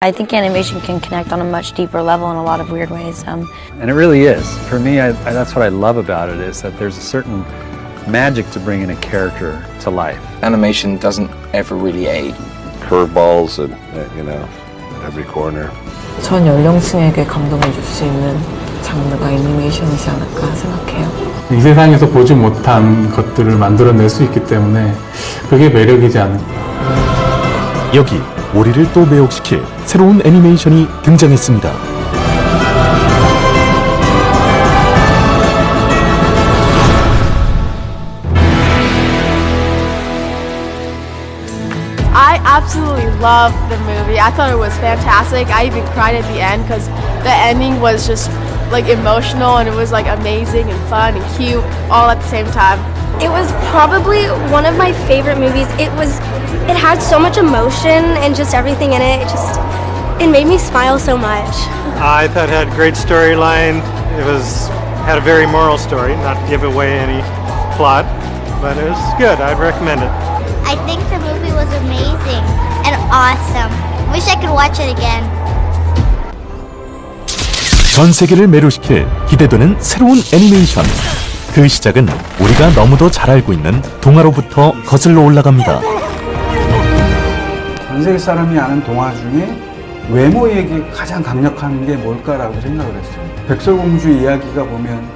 I think animation can connect on a much deeper level in a lot of weird ways. And it really is. For me, that's what I love about it, is that there's a certain magic to bringing a character to life. Animation doesn't ever really age. Curveballs at every corner. 전 연령층에게 감동을 줄 수 있는 장르가 애니메이션이지 않을까 생각해요. 이 세상에서 보지 못한 것들을 만들어낼 수 있기 때문에 그게 매력이지 않을까. 여기 우리를 또 매혹시킬 새로운 애니메이션이 등장했습니다. I absolutely loved the movie. I thought it was fantastic. I even cried at the end because the ending was just like emotional and it was like amazing and fun and cute all at the same time. It was probably one of my favorite movies. It had so much emotion and just everything in it. It made me smile so much. I thought it had a great storyline. Had a very moral story, not to give away any plot, but it was good. I'd recommend it. I think the movie was amazing and awesome. Wish I could watch it again. 전 세계를 매료시킬 기대되는 새로운 애니메이션. 그 시작은 우리가 너무도 잘 알고 있는 동화로부터 거슬러 올라갑니다. 전 세계 사람이 아는 동화 중에 외모 얘기 가장 강력한 게 뭘까라고 생각을 했어요. 백설공주 이야기가 보면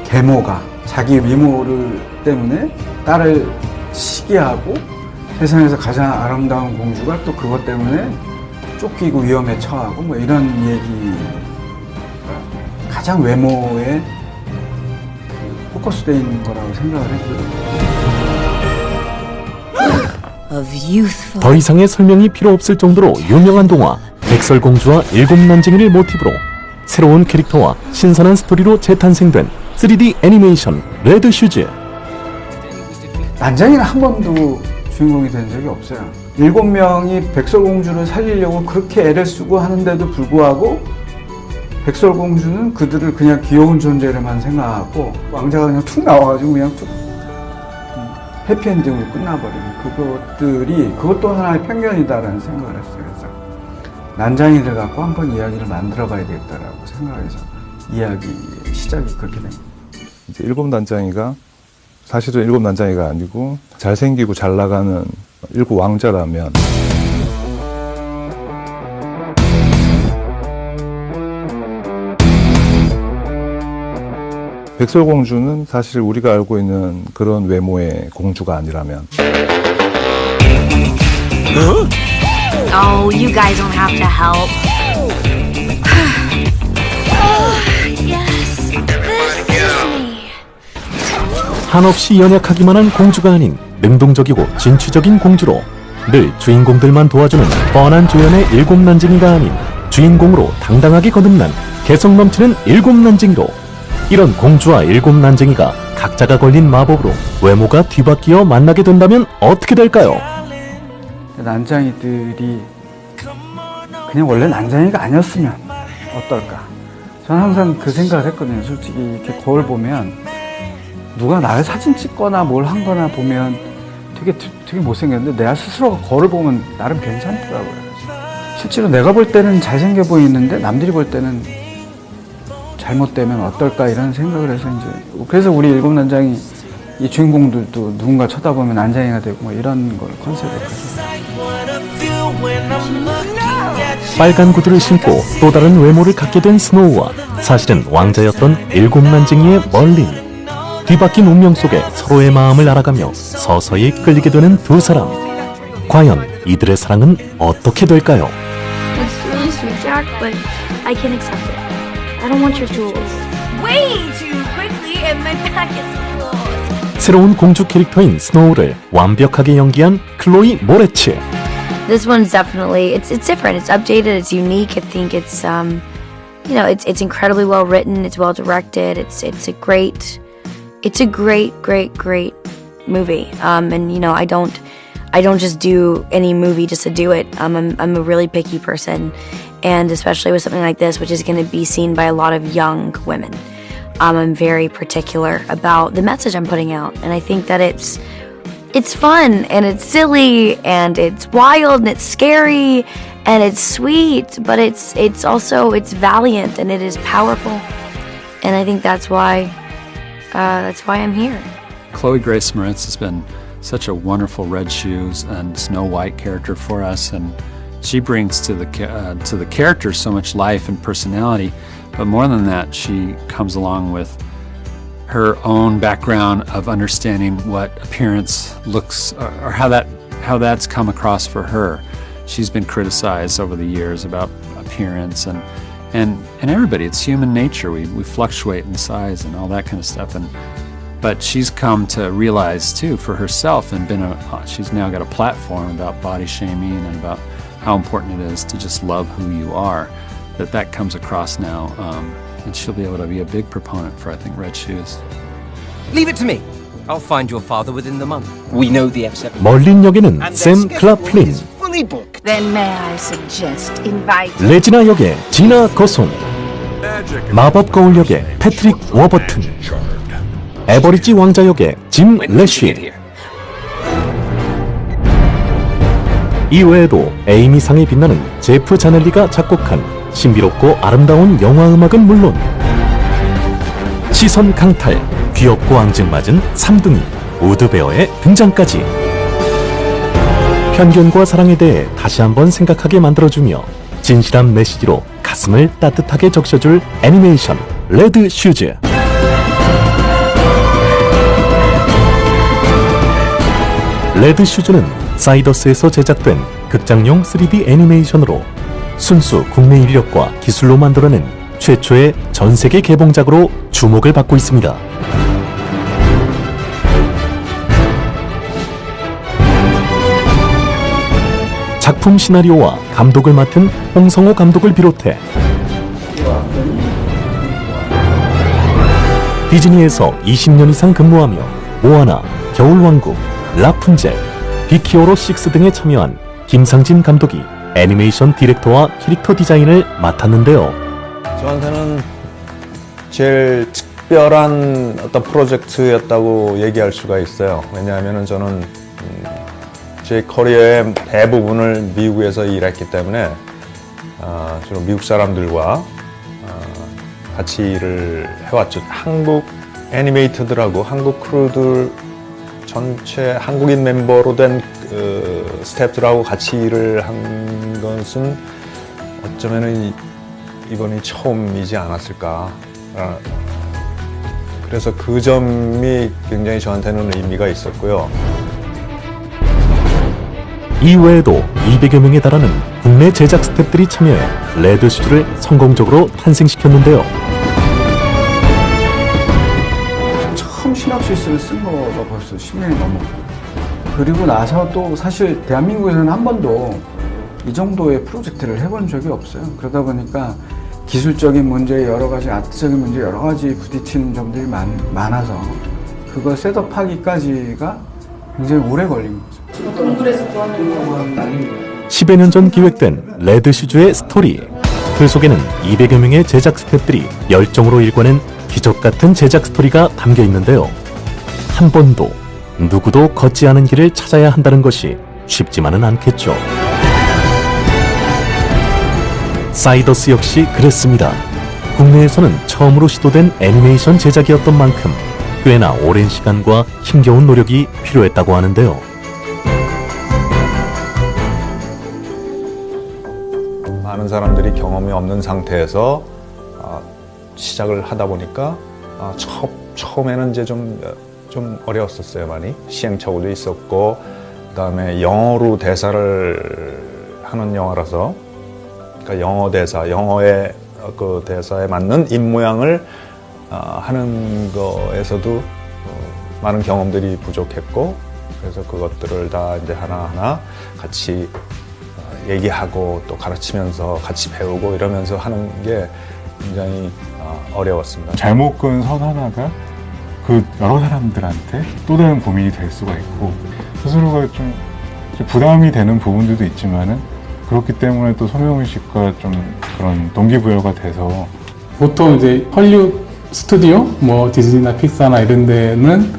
계모가 자기 미모를 때문에 딸을 시기하고 세상에서 가장 아름다운 공주가 또 그것 때문에 쫓기고 위험에 처하고 뭐 이런 얘기, 가장 외모에 포커스되어 있는 거라고 생각을 했거든요. 더 이상의 설명이 필요 없을 정도로 유명한 동화 백설공주와 일곱 난쟁이를 모티브로 새로운 캐릭터와 신선한 스토리로 재탄생된 3D 애니메이션 레드슈즈. 난쟁이는 한 번도 주인공이 된 적이 없어요. 7명이 백설공주를 살리려고 그렇게 애를 쓰고 하는데도 불구하고 백설공주는 그들을 그냥 귀여운 존재로만 생각하고 왕자가 그냥 툭 나와가지고 그냥 툭 해피엔딩으로 끝나버리는 그것도 하나의 편견이다라는 생각을 했어요. 그래서 난장이들 갖고 한번 이야기를 만들어 봐야 되겠다라고 생각해서 이야기의 시작이 그렇게 된 거예요. 이제 일곱 난장이가 사실은 일곱 난장이가 아니고 잘생기고 잘 나가는 일곱 왕자라면 백설공주는 사실 우리가 알고 있는 그런 외모의 공주가 아니라면. Oh, you guys don't have to help. Yes, this is me. 한없이 연약하기만 한 공주가 아닌 능동적이고 진취적인 공주로 늘 주인공들만 도와주는 뻔한 조연의 일곱 난쟁이가 아닌 주인공으로 당당하게 거듭난 개성 넘치는 일곱 난쟁이로 이런 공주와 일곱 난쟁이가 각자가 걸린 마법으로 외모가 뒤바뀌어 만나게 된다면 어떻게 될까요? 난장이들이 그냥 원래 난장이가 아니었으면 어떨까? 저는 항상 그 생각을 했거든요. 솔직히 이렇게 거울 보면 누가 나를 사진 찍거나 뭘 한 거나 보면 되게 못생겼는데 내가 스스로가 거울 보면 나름 괜찮더라고요. 실제로 내가 볼 때는 잘생겨 보이는데 남들이 볼 때는 잘못되면 어떨까 이런 생각을 해서 이제 그래서 우리 일곱 난장이 이 주인공들도 누군가 쳐다보면 난장이가 되고 뭐 이런 걸 컨셉으로 빨간 구두를 신고 또 다른 외모를 갖게 된 스노우와 사실은 왕자였던 일곱 난쟁이의 멀린 뒤바뀐 운명 속에 서로의 마음을 알아가며 서서히 끌리게 되는 두 사람. 과연 이들의 사랑은 어떻게 될까요? It's really sweet, Jack, but I can't accept it. I don't want your jewels. Way too quickly and my back is closed. 새로운 공주 캐릭터인 스노우를 완벽하게 연기한 클로이 모레츠. This one's definitely it's different. It's updated. It's unique. I think it's it's incredibly well written. It's well directed. It's a great movie. And I don't just do any movie just to do it. I'm a really picky person, and especially with something like this, which is going to be seen by a lot of young women. I'm very particular about the message I'm putting out, and I think that it's fun and it's silly and it's wild and it's scary and it's sweet, but it's also valiant and it is powerful, and I think that's why I'm here. Chloe Grace Moretz has been such a wonderful Red Shoes and Snow White character for us, and she brings to the character so much life and personality. But more than that, she comes along with her own background of understanding what appearance looks, or how that's come across for her. She's been criticized over the years about appearance and everybody. It's human nature. We fluctuate in size and all that kind of stuff. But she's come to realize too for herself, and she's now got a platform about body shaming and about how important it is to just love who you are. That comes across now, and she'll be able to be a big proponent for, I think, Red Shoes. Leave it to me. I'll find your father within the month. We know the F7. 멀린 역에는 샘 클라플린, Fully booked. Then may I suggest invite 레지나 역의 지나 거송, 마법 거울 역의 패트릭 워버튼, 에버리지 왕자 역의 짐 레쉬. 이외에도 에이미상에 빛나는 제프 자넬리가 작곡한 신비롭고 아름다운 영화 음악은 물론 시선 강탈, 귀엽고 앙증맞은 삼둥이 우드베어의 등장까지 편견과 사랑에 대해 다시 한번 생각하게 만들어주며 진실한 메시지로 가슴을 따뜻하게 적셔줄 애니메이션 레드 슈즈. 레드 슈즈는 사이더스에서 제작된 극장용 3D 애니메이션으로 순수 국내 인력과 기술로 만들어낸 최초의 전세계 개봉작으로 주목을 받고 있습니다. 작품 시나리오와 감독을 맡은 홍성호 감독을 비롯해 디즈니에서 20년 이상 근무하며 모아나, 겨울왕국, 라푼젤, 빅히어로 6 등에 참여한 김상진 감독이 애니메이션 디렉터와 캐릭터 디자인을 맡았는데요. 저한테는 제일 특별한 어떤 프로젝트였다고 얘기할 수가 있어요. 왜냐하면 저는 제 커리어의 대부분을 미국에서 일했기 때문에 주로 미국 사람들과 같이 일을 해왔죠. 한국 애니메이터들하고 한국 크루들 전체 한국인 멤버로 된 스태프들하고 같이 일을 한 것은 어쩌면 이번이 처음이지 않았을까. 그래서 그 점이 굉장히 저한테는 의미가 있었고요. 이외에도 200여 명에 달하는 국내 제작 스태프들이 참여해 레드 슈즈를 성공적으로 탄생시켰는데요. 처음 시놉시스를 쓴 거가 벌써 10년이 넘었고, 그리고 나서 또 사실 대한민국에서는 한 번도 이 정도의 프로젝트를 해본 적이 없어요. 그러다 보니까 기술적인 문제, 여러 가지 아트적인 문제, 여러 가지 부딪히는 점들이 많아서 그걸 셋업하기까지가 굉장히 오래 걸린 거죠. 동굴에서 구하는 거 10여 년 전 기획된 레드 슈즈의 스토리. 그 속에는 200여 명의 제작 스태프들이 열정으로 일궈낸 기적 같은 제작 스토리가 담겨 있는데요. 한 번도 누구도 걷지 않은 길을 찾아야 한다는 것이 쉽지만은 않겠죠. 사이더스 역시 그랬습니다. 국내에서는 처음으로 시도된 애니메이션 제작이었던 만큼 꽤나 오랜 시간과 힘겨운 노력이 필요했다고 하는데요. 많은 사람들이 경험이 없는 상태에서 시작을 하다 보니까 처음에는 이제 좀 어려웠었어요. 많이 시행착오도 있었고, 그다음에 영어로 대사를 하는 영화라서, 그러니까 영어 대사, 영어의 그 대사에 맞는 입 모양을 하는 거에서도 많은 경험들이 부족했고, 그래서 그것들을 다 이제 하나하나 같이 얘기하고 또 가르치면서 같이 배우고 이러면서 하는 게 굉장히 어려웠습니다. 잘못 건 선 하나가 그 여러 사람들한테 또 다른 고민이 될 수가 있고, 스스로가 좀 부담이 되는 부분들도 있지만은, 그렇기 때문에 또 소명의식과 좀 그런 동기부여가 돼서. 보통 이제 헐리우드 스튜디오, 뭐 디즈니나 픽사나 이런 데는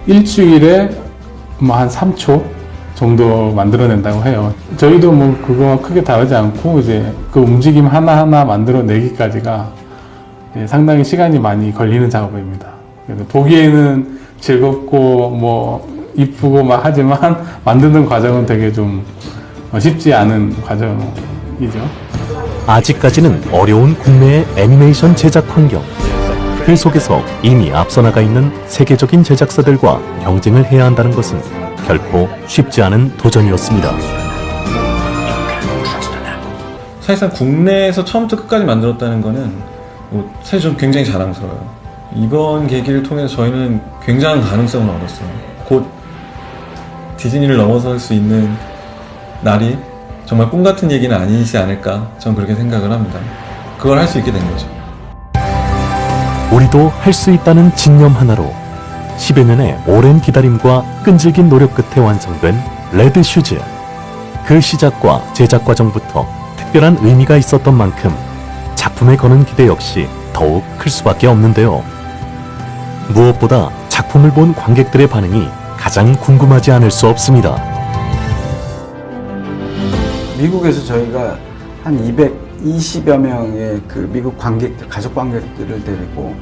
일주일에 뭐 한 3초 정도 만들어낸다고 해요. 저희도 뭐 그거와 크게 다르지 않고 이제 그 움직임 하나하나 만들어내기까지가 상당히 시간이 많이 걸리는 작업입니다. 그래서 보기에는 즐겁고 뭐 이쁘고 막 하지만 만드는 과정은 되게 좀 쉽지 않은 과정이죠. 아직까지는 어려운 국내의 애니메이션 제작 환경. 그 속에서 이미 앞서 나가 있는 세계적인 제작사들과 경쟁을 해야 한다는 것은 결코 쉽지 않은 도전이었습니다. 사실상 국내에서 처음부터 끝까지 만들었다는 거는 사실 좀 굉장히 자랑스러워요. 이번 계기를 통해서 저희는 굉장한 가능성을 얻었어요. 곧 디즈니를 넘어설 수 있는 날이 정말 꿈 같은 얘기는 아니지 않을까 저는 그렇게 생각을 합니다. 그걸 할 수 있게 된 거죠. 우리도 할 수 있다는 집념 하나로 10여 년의 오랜 기다림과 끈질긴 노력 끝에 완성된 레드 슈즈. 그 시작과 제작 과정부터 특별한 의미가 있었던 만큼 작품에 거는 기대 역시 더욱 클 수밖에 없는데요. 무엇보다 작품을 본 관객들의 반응이 가장 궁금하지 않을 수 없습니다. 미국에서 저희가 한 220여 명의 그 미국 관객들, 가족 관객들을 데리고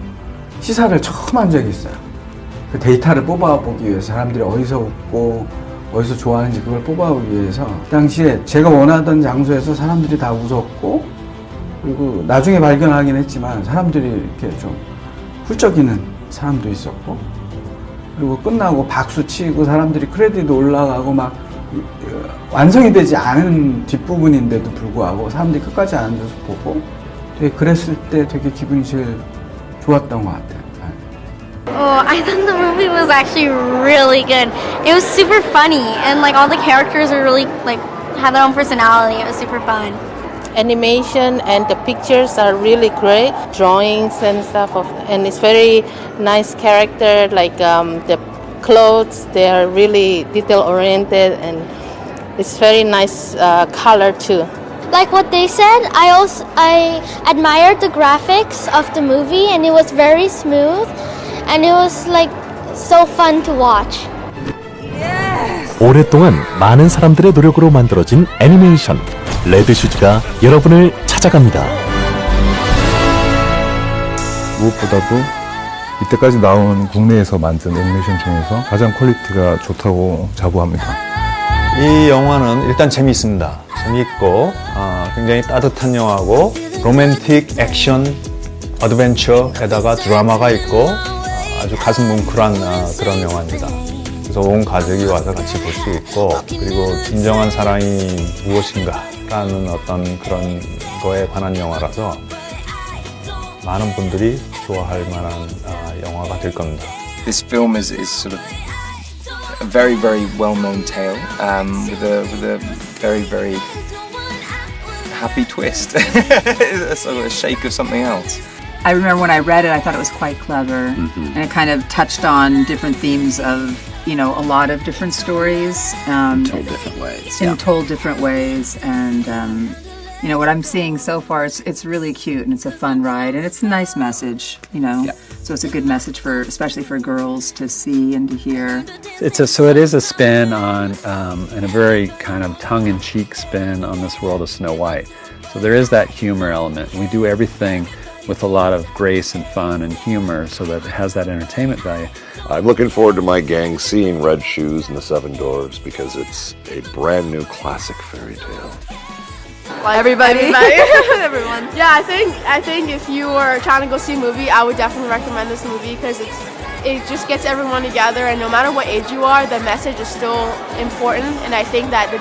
시사를 처음 한 적이 있어요. 그 데이터를 뽑아보기 위해서 사람들이 어디서 웃고 어디서 좋아하는지 그걸 뽑아보기 위해서 그 당시에 제가 원하던 장소에서 사람들이 다 웃었고, 그리고 나중에 발견하긴 했지만 사람들이 이렇게 좀 훌쩍이는 사람도 있었고, 그리고 끝나고 박수 치고 사람들이 크레딧 올라가고 막 완성이 되지 않은 뒷부분인데도 불구하고 사람들이 끝까지 앉아서 보고 되게 그랬을 때 되게 기분이 제일 좋았던 것 같아요. Oh, I thought the movie was actually really good. It was super funny, and like all the characters were really like had their own personality. It was super fun. Animation and the pictures are really great, drawings and stuff, and it's very nice character. Like the clothes, they are really detail oriented, and it's very nice color too. Like what they said, I admired the graphics of the movie, and it was very smooth, and it was like so fun to watch. 오랫동안 많은 사람들의 노력으로 만들어진 애니메이션 레드 슈즈가 여러분을 찾아갑니다. 무엇보다도 이때까지 나온 국내에서 만든 애니메이션 중에서 가장 퀄리티가 좋다고 자부합니다. 이 영화는 일단 재미있습니다. 재미있고 굉장히 따뜻한 영화고, 로맨틱, 액션, 어드벤처에다가 드라마가 있고 아주 가슴 뭉클한 그런 영화입니다. 그래서 온 가족이 와서 같이 볼 수 있고, 그리고 진정한 사랑이 무엇인가 라는 어떤 그런 거에 관한 영화라서 많은 분들이 좋아할 만한 영화가 될 겁니다. This film is sort of a very, very well-known tale with a very, very happy twist. A sort of a shake of something else. I remember when I read it, I thought it was quite clever, and it kind of touched on different themes of, you know, a lot of different stories. Told different ways. In told different ways, and you know, what I'm seeing so far, it's really cute, and it's a fun ride, and it's a nice message, you know. Yeah. So it's a good message for, especially for girls to see and to hear. So it is a spin on, and a very kind of tongue-in-cheek spin on this world of Snow White. So there is that humor element. We do everything with a lot of grace and fun and humor so that it has that entertainment value. I'm looking forward to my gang seeing Red Shoes and the Seven Dwarfs because it's a brand new classic fairy tale. Like everybody. Everyone. Yeah, I think if you were trying to go see a movie, I would definitely recommend this movie because it just gets everyone together, and no matter what age you are, the message is still important, and I think that the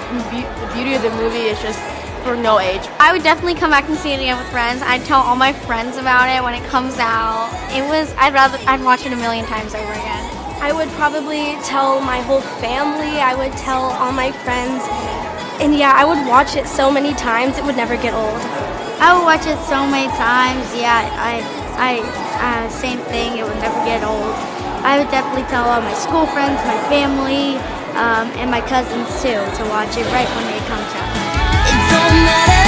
beauty of the movie is just for no age. I would definitely come back and see it again with friends. I'd tell all my friends about it when it comes out. I'd watch it a million times over again. I would probably tell my whole family. I would tell all my friends. And yeah, I would watch it so many times, it would never get old. I would watch it so many times. Yeah, I same thing. It would never get old. I would definitely tell all my school friends, my family, and my cousins too to watch it right when it comes out. It don't matter.